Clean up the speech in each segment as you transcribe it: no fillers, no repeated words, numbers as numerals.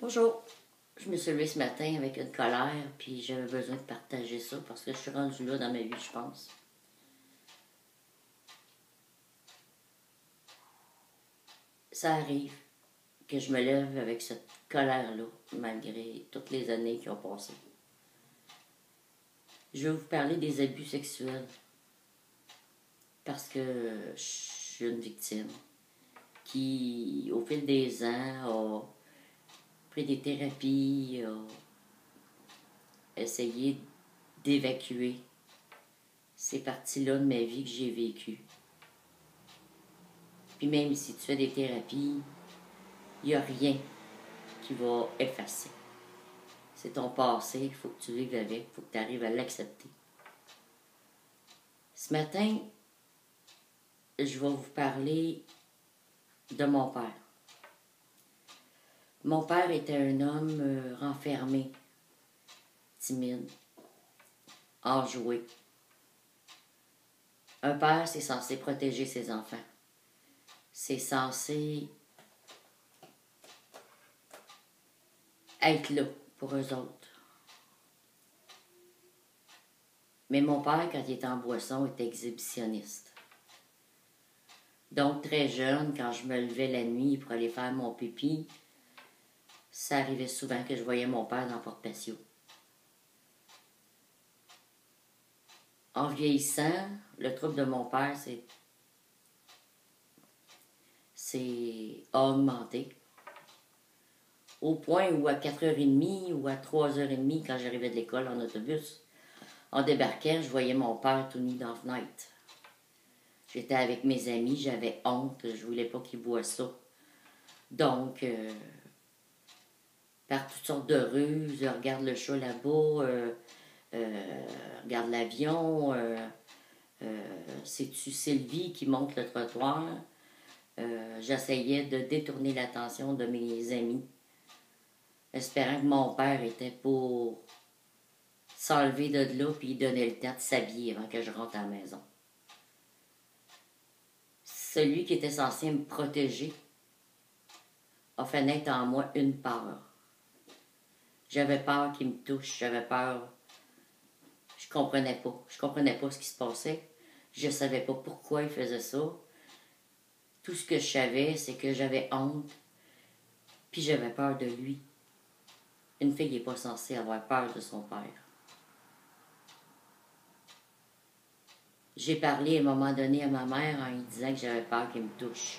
Bonjour. Je me suis levée ce matin avec une colère, puis j'avais besoin de partager ça parce que je suis rendue là dans ma vie, je pense. Ça arrive que je me lève avec cette colère-là, malgré toutes les années qui ont passé. Je vais vous parler des abus sexuels parce que je suis une victime qui, au fil des ans, a pris des thérapies, a essayé d'évacuer ces parties-là de ma vie que j'ai vécues. Puis même si tu fais des thérapies, il n'y a rien qui va effacer. C'est ton passé, il faut que tu vives avec, il faut que tu arrives à l'accepter. Ce matin, je vais vous parler de mon père. Mon père était un homme renfermé, timide, enjoué. Un père, c'est censé protéger ses enfants. C'est censé être là pour eux autres. Mais mon père, quand il était en boisson, était exhibitionniste. Donc, très jeune, quand je me levais la nuit pour aller faire mon pipi, ça arrivait souvent que je voyais mon père dans le porte-patio. En vieillissant, le trouble de mon père c'est augmenté. Au point où à 4h30 ou à 3h30, quand j'arrivais de l'école en autobus, en débarquant, je voyais mon père tout nu dans la fenêtre. J'étais avec mes amis, j'avais honte, je voulais pas qu'ils voient ça. Donc, par toutes sortes de ruses, regarde le chat là-bas, regarde l'avion, c'est-tu Sylvie qui monte le trottoir? J'essayais de détourner l'attention de mes amis, espérant que mon père était pour s'enlever de là puis donner le temps de s'habiller avant que je rentre à la maison. Celui qui était censé me protéger a fait naître en moi une peur. J'avais peur qu'il me touche, j'avais peur. Je comprenais pas. Je comprenais pas ce qui se passait. Je savais pas pourquoi il faisait ça. Tout ce que je savais, c'est que j'avais honte, puis j'avais peur de lui. Une fille n'est pas censée avoir peur de son père. J'ai parlé à un moment donné à ma mère en lui disant que j'avais peur qu'il me touche.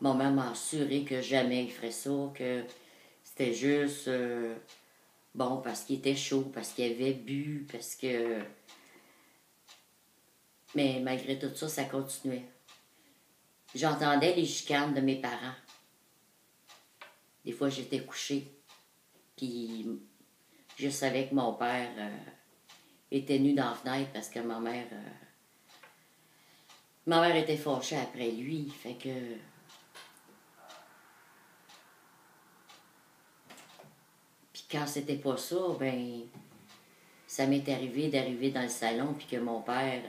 Ma mère m'a assuré que jamais il ferait ça, que c'était juste, bon, parce qu'il était chaud, parce qu'il avait bu, parce que... Mais malgré tout ça, ça continuait. J'entendais les chicanes de mes parents. Des fois, j'étais couchée, puis je savais que mon père était nu dans la fenêtre parce que ma mère était fâchée après lui, fait que... Puis quand c'était pas ça, ben, ça m'est arrivé d'arriver dans le salon puis que mon père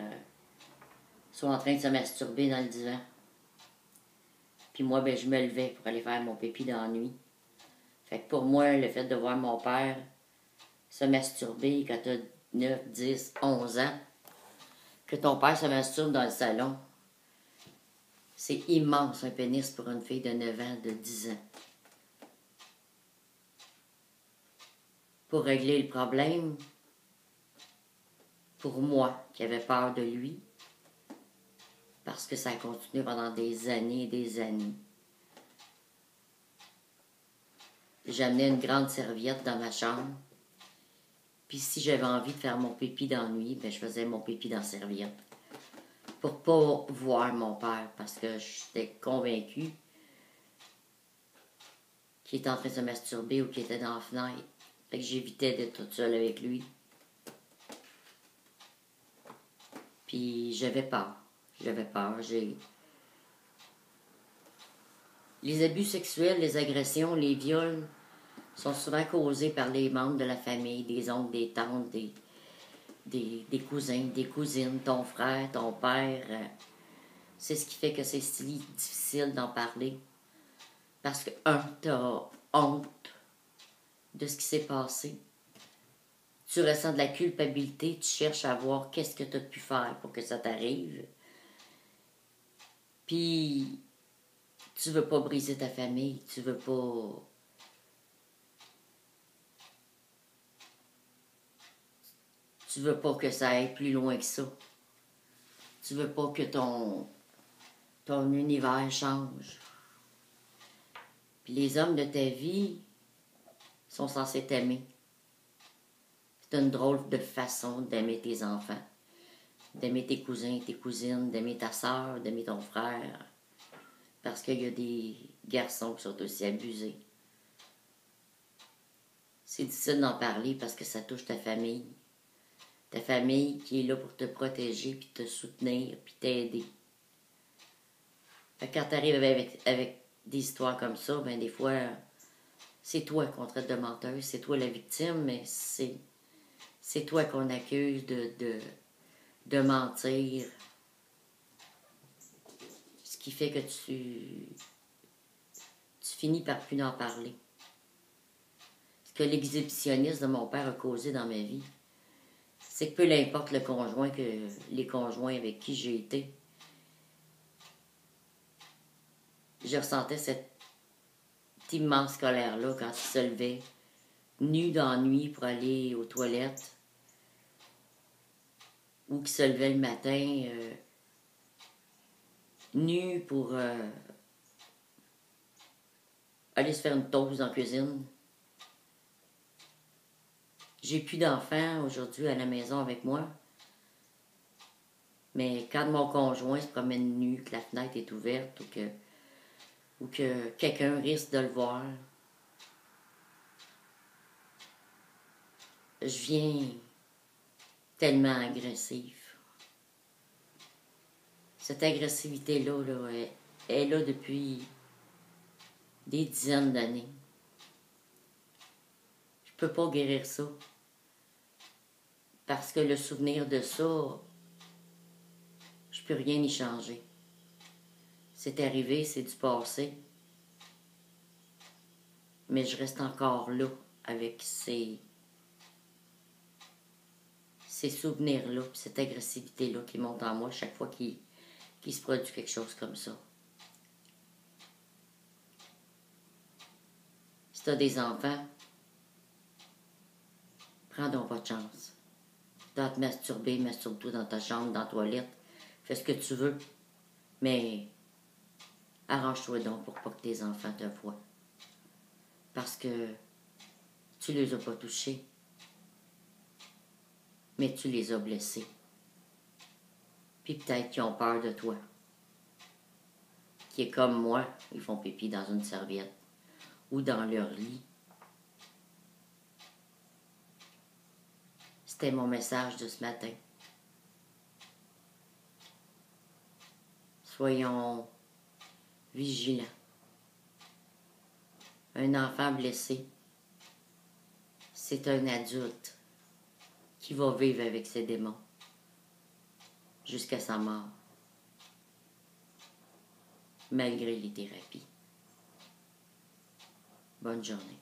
soit en train de se masturber dans le divan. Puis moi, ben, je me levais pour aller faire mon pipi dans la nuit. Fait que pour moi, le fait de voir mon père se masturber quand t'as 9, 10, 11 ans, que ton père se masturbe dans le salon, c'est immense un pénis pour une fille de 9 ans, de 10 ans. Pour régler le problème, pour moi, qui avais peur de lui, parce que ça a continué pendant des années et des années. J'amenais une grande serviette dans ma chambre, puis si j'avais envie de faire mon pipi dans la nuit, ben je faisais mon pipi dans la serviette. Pour pas voir mon père, parce que j'étais convaincue qu'il était en train de se masturber ou qu'il était dans la fenêtre. Fait que j'évitais d'être toute seule avec lui. Puis j'avais peur. Les abus sexuels, les agressions, les viols sont souvent causés par les membres de la famille, des oncles, des tantes, des cousins, des cousines, ton frère, ton père. C'est ce qui fait que c'est si difficile d'en parler. Parce que, tu as honte de ce qui s'est passé. Tu ressens de la culpabilité, tu cherches à voir qu'est-ce que tu as pu faire pour que ça t'arrive. Puis, tu veux pas briser ta famille, tu veux pas... Tu veux pas que ça aille plus loin que ça. Tu veux pas que ton univers change. Puis les hommes de ta vie sont censés t'aimer. C'est une drôle de façon d'aimer tes enfants. D'aimer tes cousins, tes cousines, d'aimer ta soeur, d'aimer ton frère. Parce qu'il y a des garçons qui sont aussi abusés. C'est difficile d'en parler parce que ça touche ta famille. Ta famille qui est là pour te protéger, puis te soutenir, puis t'aider. Fait que quand t'arrives avec des histoires comme ça, ben des fois, c'est toi qu'on traite de menteuse, c'est toi la victime, mais c'est toi qu'on accuse de mentir. Ce qui fait que tu finis par plus en parler. Ce que l'exhibitionniste de mon père a causé dans ma vie, c'est que peu importe les conjoints avec qui j'ai été, je ressentais cette immense colère-là quand il se levait, nu d'ennui pour aller aux toilettes, ou qu'il se levait le matin, nu pour aller se faire une toast en cuisine. J'ai plus d'enfants aujourd'hui à la maison avec moi. Mais quand mon conjoint se promène nu, que la fenêtre est ouverte ou que quelqu'un risque de le voir, je viens tellement agressive. Cette agressivité-là, est là depuis des dizaines d'années. Je peux pas guérir ça. Parce que le souvenir de ça, je peux rien y changer. C'est arrivé, c'est du passé. Mais je reste encore là avec ces souvenirs-là, puis cette agressivité-là qui monte en moi chaque fois qu'il se produit quelque chose comme ça. Si tu as des enfants, prends donc pas de chance. Tu as à te masturber, masturbe-toi dans ta chambre, dans la toilette. Fais ce que tu veux. Mais arrange-toi donc pour pas que tes enfants te voient. Parce que tu les as pas touchés. Mais tu les as blessés. Puis peut-être qu'ils ont peur de toi. Qui est comme moi, ils font pipi dans une serviette. Ou dans leur lit. C'était mon message de ce matin. Soyons vigilants. Un enfant blessé, c'est un adulte qui va vivre avec ses démons jusqu'à sa mort, malgré les thérapies. Bonne journée.